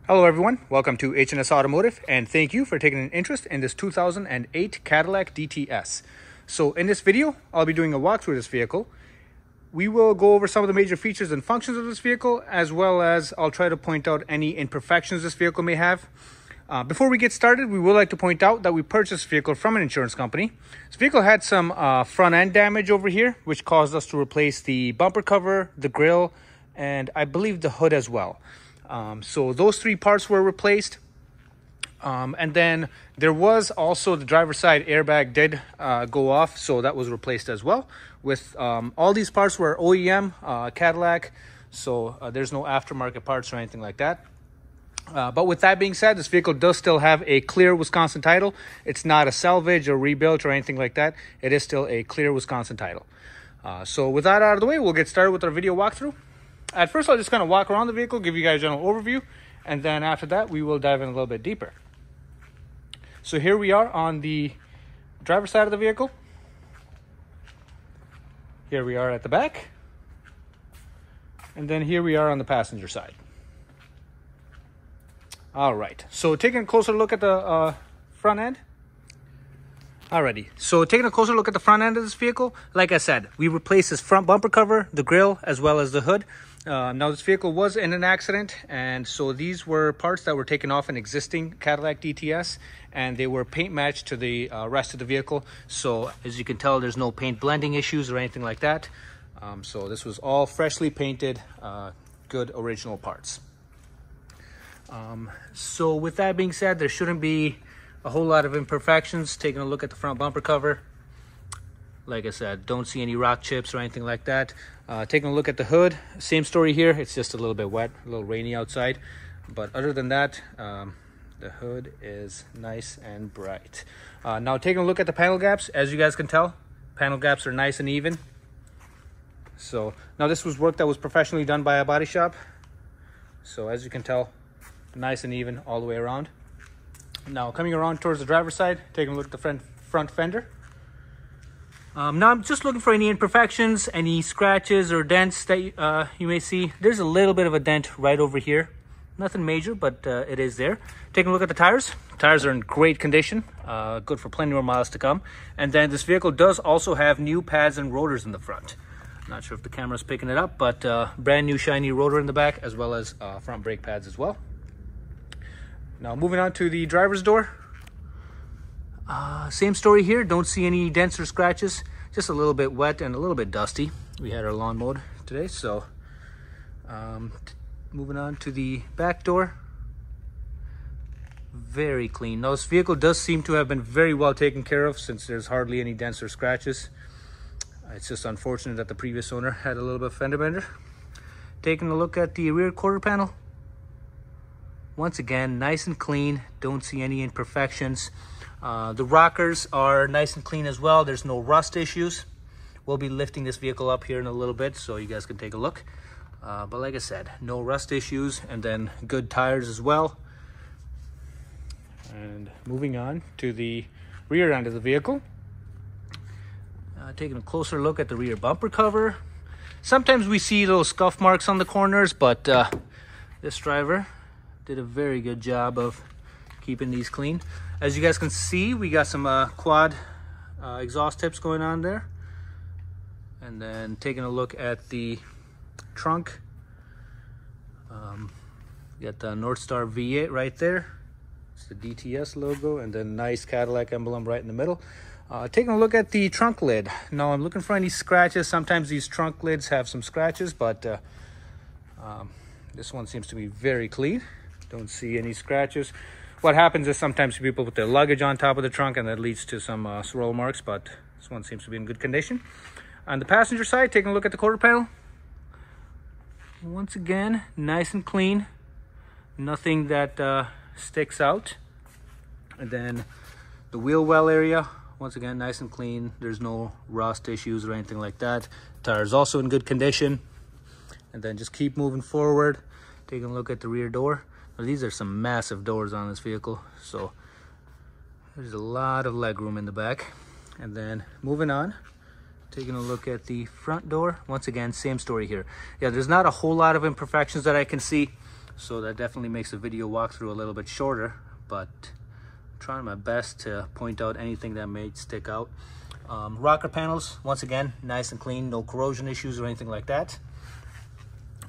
Hello everyone, welcome to H&S Automotive, and thank you for taking an interest in this 2008 Cadillac DTS. So in this video, I'll be doing a walkthrough of this vehicle. We will go over some of the major features and functions of this vehicle, as well as I'll try to point out any imperfections this vehicle may have. Before we get started, we would like to point out that we purchased this vehicle from an insurance company. This vehicle had some front end damage over here, which caused us to replace the bumper cover, the grille, and I believe the hood as well. So those three parts were replaced. And then there was also the driver's side airbag did go off, so that was replaced as well. With all these parts were OEM Cadillac, so there's no aftermarket parts or anything like that. But with that being said, this vehicle does still have a clear Wisconsin title. It's not a salvage or rebuilt or anything like that. It is still a clear Wisconsin title. So with that out of the way, we'll get started with our video walkthrough. At first, I'll just kind of walk around the vehicle, give you guys a general overview, and then after that, we will dive in a little bit deeper. So here we are on the driver's side of the vehicle. Here we are at the back. And then here we are on the passenger side. All right, so taking a closer look at the front end. Alrighty, so taking a closer look at the front end of this vehicle, like I said, we replaced this front bumper cover, the grille, as well as the hood. Now this vehicle was in an accident, and so these were parts that were taken off an existing Cadillac DTS, and they were paint matched to the rest of the vehicle. So as you can tell, there's no paint blending issues or anything like that. So this was all freshly painted, good original parts. So with that being said, there shouldn't be a whole lot of imperfections. Taking a look at the front bumper cover, like I said, don't see any rock chips or anything like that. Taking a look at the hood, same story here. It's just a little bit wet, a little rainy outside, but other than that, the hood is nice and bright. Now taking a look at the panel gaps, as you guys can tell, panel gaps are nice and even. So now this was work that was professionally done by a body shop, so as you can tell, nice and even all the way around. Now coming around towards the driver's side, taking a look at the front fender. Now I'm just looking for any imperfections, any scratches or dents that you may see. There's a little bit of a dent right over here. Nothing major, but it is there. Taking a look at the tires. Tires are in great condition, good for plenty more miles to come. And then this vehicle does also have new pads and rotors in the front. Not sure if the camera's picking it up, but brand new shiny rotor in the back, as well as front brake pads as well. Now moving on to the driver's door. Same story here. Don't see any dents or scratches. Just a little bit wet and a little bit dusty. We had our lawn mowed today, so moving on to the back door. Very clean. Now this vehicle does seem to have been very well taken care of, since there's hardly any dents or scratches. It's just unfortunate that the previous owner had a little bit of fender bender. Taking a look at the rear quarter panel. Once again, nice and clean. Don't see any imperfections. The rockers are nice and clean as well. There's no rust issues. We'll be lifting this vehicle up here in a little bit so you guys can take a look. But like I said, no rust issues, and then good tires as well. And moving on to the rear end of the vehicle. Taking a closer look at the rear bumper cover. Sometimes we see little scuff marks on the corners, but this driver did a very good job of keeping these clean. As you guys can see, we got some quad exhaust tips going on there. And then taking a look at the trunk, got the Northstar V8 right there. It's the DTS logo, and then nice Cadillac emblem right in the middle. Taking a look at the trunk lid. Now I'm looking for any scratches. Sometimes these trunk lids have some scratches, but this one seems to be very clean. Don't see any scratches. What happens is sometimes people put their luggage on top of the trunk, and that leads to some swirl marks, but this one seems to be in good condition. On the passenger side, taking a look at the quarter panel. Once again, nice and clean. Nothing that sticks out. And then the wheel well area, once again, nice and clean. There's no rust issues or anything like that. Tires also in good condition. And then just keep moving forward. Taking a look at the rear door. Now, these are some massive doors on this vehicle, so there's a lot of leg room in the back. And then moving on, taking a look at the front door. Once again, same story here. Yeah, there's not a whole lot of imperfections that I can see. so that definitely makes the video walkthrough a little bit shorter, but I'm trying my best to point out anything that may stick out. Rocker panels, once again, nice and clean, no corrosion issues or anything like that.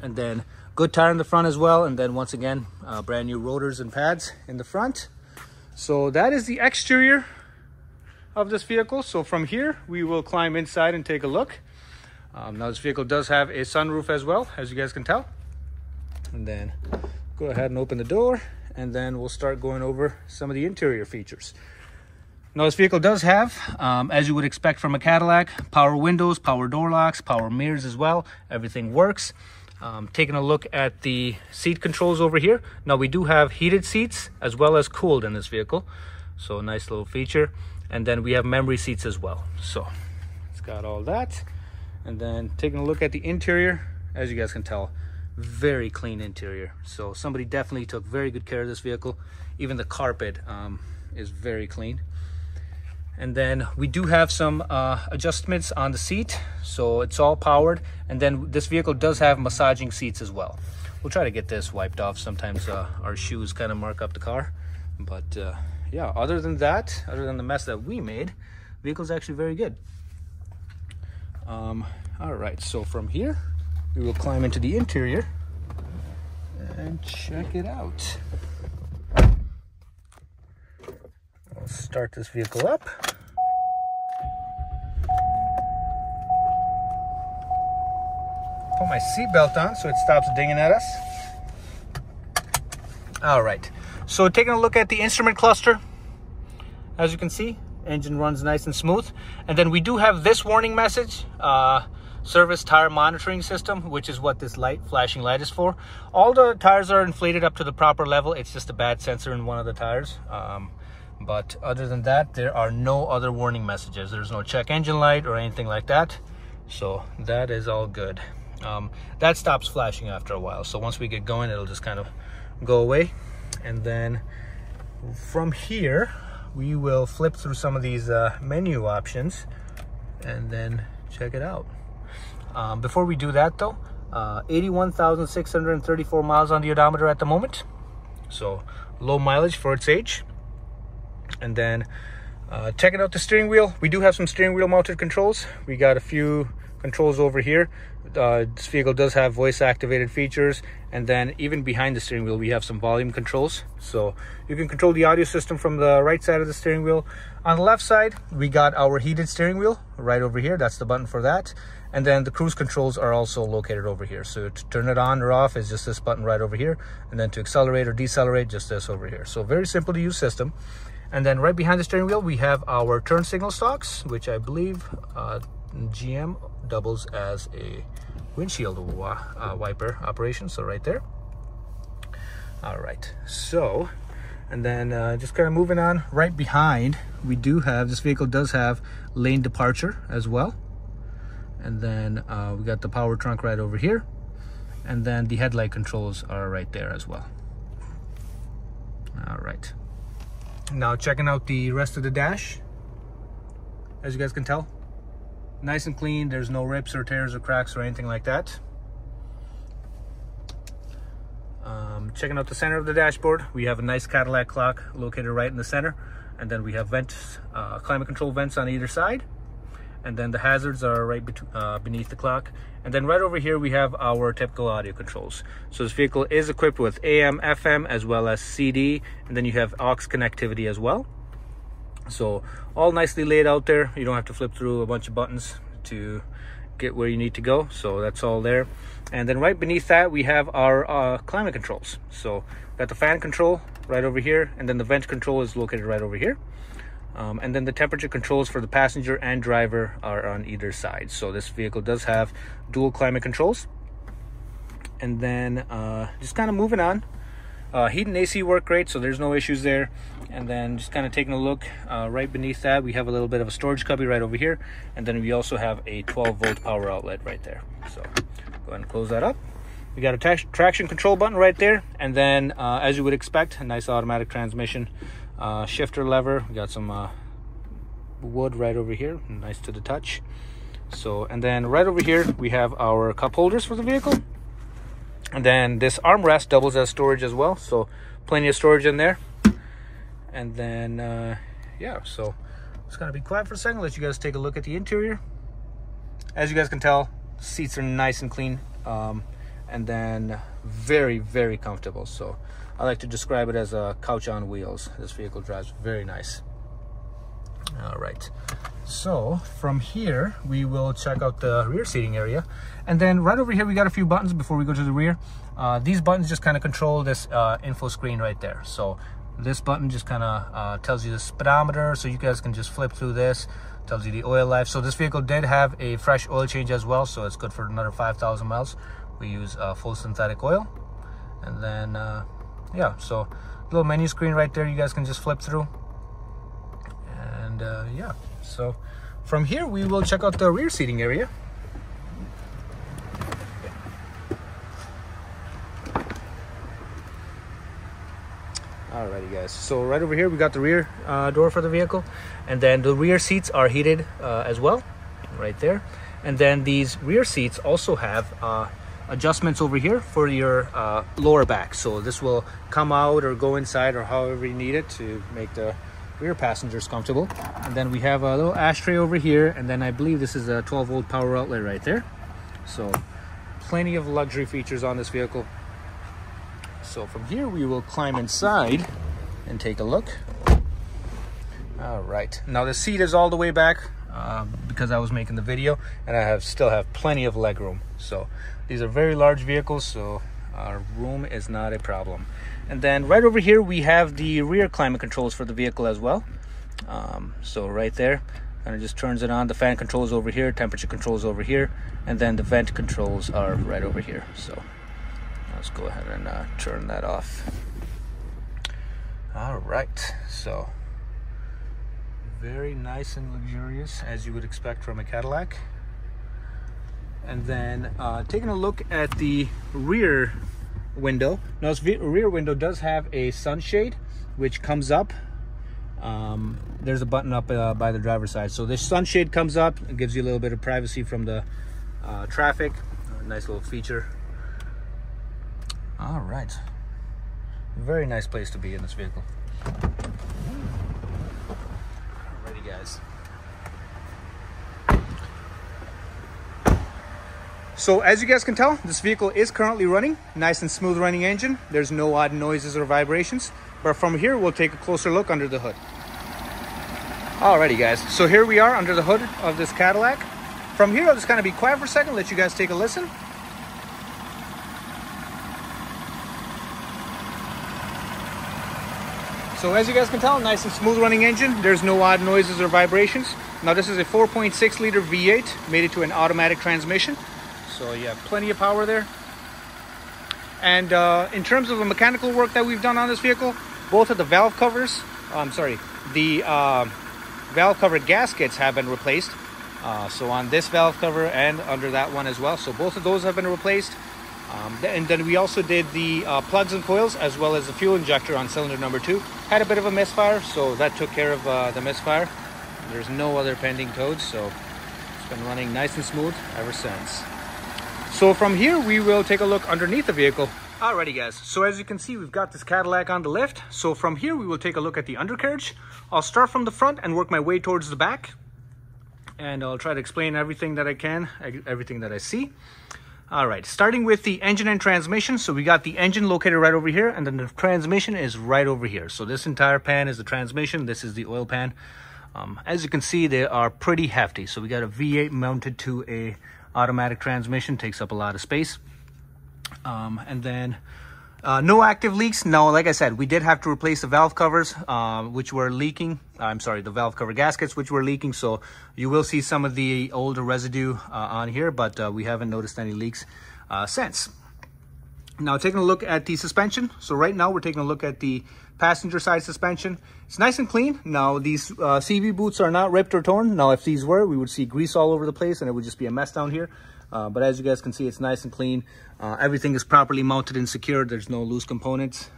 And then good tire in the front as well, and then once again, brand new rotors and pads in the front. So that is the exterior of this vehicle. So from here we will climb inside and take a look. Now this vehicle does have a sunroof as well, as you guys can tell. And then go ahead and open the door, and then we'll start going over some of the interior features. Now this vehicle does have, as you would expect from a Cadillac, power windows, power door locks, power mirrors as well. Everything works. Taking a look at the seat controls over here. Now we do have heated seats as well as cooled in this vehicle. So a nice little feature. And then we have memory seats as well. So it's got all that. And then taking a look at the interior, as you guys can tell, very clean interior. So somebody definitely took very good care of this vehicle. Even the carpet is very clean. And then we do have some adjustments on the seat, so it's all powered. And then this vehicle does have massaging seats as well. We'll try to get this wiped off. Sometimes our shoes kind of mark up the car, but yeah, other than that, other than the mess that we made, the vehicle's actually very good. All right, so from here we will climb into the interior and check it out. I'll start this vehicle up. Put my seatbelt on so it stops dinging at us. All right, so taking a look at the instrument cluster, as you can see, engine runs nice and smooth. And then we do have this warning message, service tire monitoring system, which is what this flashing light is for. All the tires are inflated up to the proper level. It's just a bad sensor in one of the tires. But other than that, there are no other warning messages. There's no check engine light or anything like that. So that is all good. That stops flashing after a while. So once we get going, it'll just kind of go away. And then from here, we will flip through some of these menu options and then check it out. Before we do that though, 81,634 miles on the odometer at the moment. So low mileage for its age. And then checking out the steering wheel, we do have some steering wheel mounted controls. We got a few controls over here. This vehicle does have voice activated features, and then even behind the steering wheel we have some volume controls, so you can control the audio system from the right side of the steering wheel. On the left side we got our heated steering wheel right over here. That's the button for that. And then the cruise controls are also located over here, so to turn it on or off is just this button right over here, and then to accelerate or decelerate, just this over here. So very simple to use system. And then right behind the steering wheel we have our turn signal stalks, which I believe GM doubles as a windshield wiper operation, so right there. All right, so and then just kind of moving on, right behind we do have, this vehicle does have lane departure as well. And then we got the power trunk right over here, and then the headlight controls are right there as well. All right, now checking out the rest of the dash, as you guys can tell, nice and clean. There's no rips or tears or cracks or anything like that. Checking out the center of the dashboard, we have a nice Cadillac clock located right in the center, and then we have vents, climate control vents on either side, and then the hazards are right beneath the clock. And then right over here we have our typical audio controls. So this vehicle is equipped with AM, FM, as well as CD, and then you have aux connectivity as well. So all nicely laid out there. You don't have to flip through a bunch of buttons to get where you need to go, so that's all there. And then right beneath that we have our climate controls. So got the fan control right over here, and then the vent control is located right over here. And then the temperature controls for the passenger and driver are on either side. So this vehicle does have dual climate controls. And then just kind of moving on, heat and AC work great, so there's no issues there. And then just kind of taking a look, right beneath that we have a little bit of a storage cubby right over here, and then we also have a 12-volt power outlet right there. So go ahead and close that up. We got a traction control button right there, and then as you would expect, a nice automatic transmission, shifter lever. We got some wood right over here, nice to the touch. So, and then right over here we have our cup holders for the vehicle. And then this armrest doubles as storage as well, so plenty of storage in there. And then yeah, so it's gonna be quiet for a second, let you guys take a look at the interior. As you guys can tell, seats are nice and clean, and then very, very comfortable. So I like to describe it as a couch on wheels. This vehicle drives very nice. All right, so from here we will check out the rear seating area, and then right over here we got a few buttons before we go to the rear. These buttons just kind of control this info screen right there. So this button just kind of tells you the speedometer, so you guys can just flip through this. Tells you the oil life. So this vehicle did have a fresh oil change as well, so it's good for another 5,000 miles. We use full synthetic oil. And then yeah, so little menu screen right there, you guys can just flip through. And yeah, so from here we will check out the rear seating area. Alrighty guys, so right over here we got the rear door for the vehicle, and then the rear seats are heated as well, right there. And then these rear seats also have adjustments over here for your lower back, so this will come out or go inside or however you need it to make the rear passengers comfortable. And then we have a little ashtray over here, and then I believe this is a 12-volt power outlet right there. So plenty of luxury features on this vehicle. So from here we will climb inside and take a look. All right, now the seat is all the way back because I was making the video, and I still have plenty of leg room. So these are very large vehicles, so our room is not a problem. And then right over here we have the rear climate controls for the vehicle as well. So right there, and it just turns it on. The fan controls over here, temperature controls over here, and then the vent controls are right over here. So let's go ahead and turn that off. All right, so very nice and luxurious, as you would expect from a Cadillac. And then taking a look at the rear window. Now this rear window does have a sunshade, which comes up. There's a button up by the driver's side. So this sunshade comes up. It gives you a little bit of privacy from the traffic. Nice little feature. All right, very nice place to be in this vehicle. Alrighty guys, so as you guys can tell, this vehicle is currently running nice and smooth running engine. There's no odd noises or vibrations, but from here we'll take a closer look under the hood. Alrighty guys, so here we are under the hood of this Cadillac. From here I'll just kind of be quiet for a second, let you guys take a listen. So as you guys can tell, nice and smooth running engine. There's no odd noises or vibrations. Now this is a 4.6 liter V8, made it to an automatic transmission. So you have plenty of power there. And in terms of the mechanical work that we've done on this vehicle, both of the valve covers, the valve cover gaskets have been replaced. So on this valve cover and under that one as well. So both of those have been replaced. And then we also did the plugs and coils, as well as the fuel injector on cylinder number 2. Had a bit of a misfire, so that took care of the misfire. There's no other pending tows, so it's been running nice and smooth ever since. So from here, we will take a look underneath the vehicle. Alrighty guys, so as you can see, we've got this Cadillac on the lift. So from here, we will take a look at the undercarriage. I'll start from the front and work my way towards the back. And I'll try to explain everything that I can, everything that I see. All right, starting with the engine and transmission. So we got the engine located right over here, and then the transmission is right over here. So this entire pan is the transmission. This is the oil pan. As you can see, they are pretty hefty. So we got a V8 mounted to a automatic transmission, takes up a lot of space. And then no active leaks. Now, like I said, we did have to replace the valve covers, which were leaking. The valve cover gaskets, which were leaking. So you will see some of the older residue on here, but we haven't noticed any leaks since. Now, taking a look at the suspension. So right now we're taking a look at the passenger side suspension. It's nice and clean. Now, these CV boots are not ripped or torn. Now, if these were, we would see grease all over the place and it would just be a mess down here. But as you guys can see, it's nice and clean. Everything is properly mounted and secured. There's no loose components,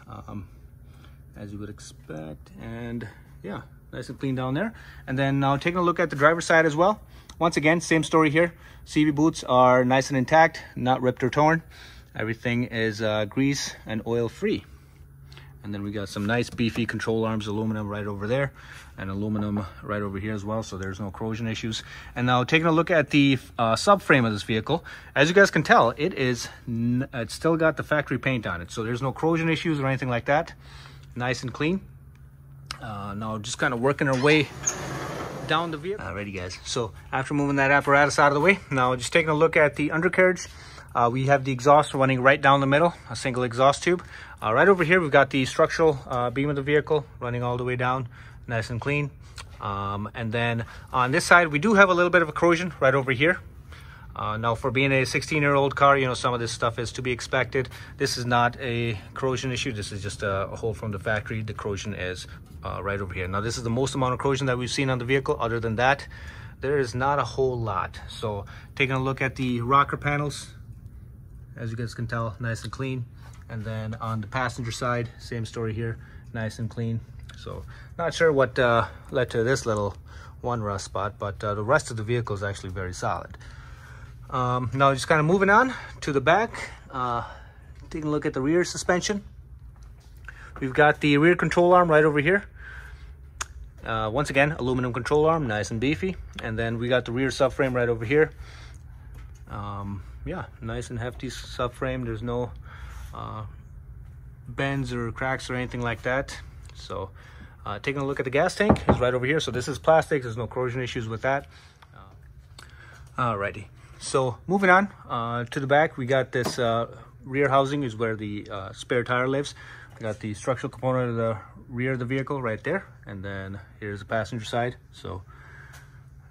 as you would expect. And yeah, nice and clean down there. And then now taking a look at the driver's side as well. Once again, same story here. CV boots are nice and intact, not ripped or torn. Everything is grease and oil free. And then we got some nice beefy control arms, aluminum right over there, and aluminum right over here as well, so there's no corrosion issues. And now taking a look at the subframe of this vehicle, as you guys can tell, it's still got the factory paint on it, so there's no corrosion issues or anything like that. Nice and clean. Now just kind of working our way down the vehicle. Alrighty guys, so after moving that apparatus out of the way, now just taking a look at the undercarriage. We have the exhaust running right down the middle, a single exhaust tube. Right over here, we've got the structural beam of the vehicle running all the way down, nice and clean. And then on this side, we do have a little bit of a corrosion right over here. Now, for being a 16-year-old car, you know, some of this stuff is to be expected. This is not a corrosion issue. This is just a hole from the factory. The corrosion is right over here. Now, this is the most amount of corrosion that we've seen on the vehicle. Other than that, there is not a whole lot. So, taking a look at the rocker panels, as you guys can tell, nice and clean. And then on the passenger side, same story here, nice and clean. So not sure what led to this little one rust spot, but the rest of the vehicle is actually very solid. Now just kind of moving on to the back, taking a look at the rear suspension. We've got the rear control arm right over here. Once again, aluminum control arm, nice and beefy. And then we got the rear subframe right over here. Yeah, nice and hefty subframe. There's no bends or cracks or anything like that. So taking a look at the gas tank is right over here. So this is plastic, there's no corrosion issues with that. Alrighty, so moving on to the back, we got this rear housing is where the spare tire lives. We got the structural component of the rear of the vehicle right there, and then here's the passenger side. So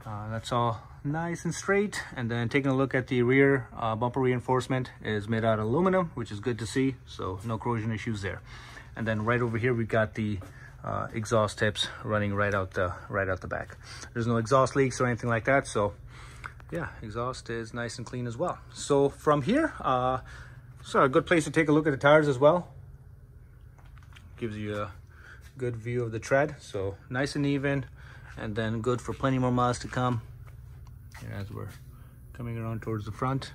that's all nice and straight. And then taking a look at the rear bumper reinforcement is made out of aluminum, which is good to see, so no corrosion issues there. And then right over here we've got the exhaust tips running right out the back. There's no exhaust leaks or anything like that, so yeah, exhaust is nice and clean as well. So from here, so a good place to take a look at the tires as well. Gives you a good view of the tread, so nice and even, and then good for plenty more miles to come. Here as we're coming around towards the front.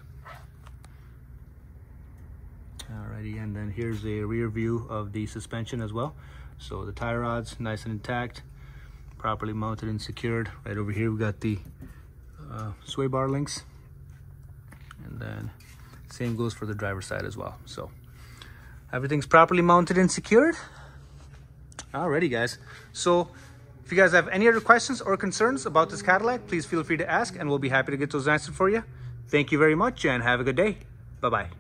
Alrighty, and then here's a rear view of the suspension as well. So the tie rods nice and intact, properly mounted and secured. Right over here we got the sway bar links, and then same goes for the driver's side as well. So everything's properly mounted and secured. Alrighty guys, so if you guys have any other questions or concerns about this Cadillac, please feel free to ask and we'll be happy to get those answered for you. Thank you very much and have a good day. Bye-bye.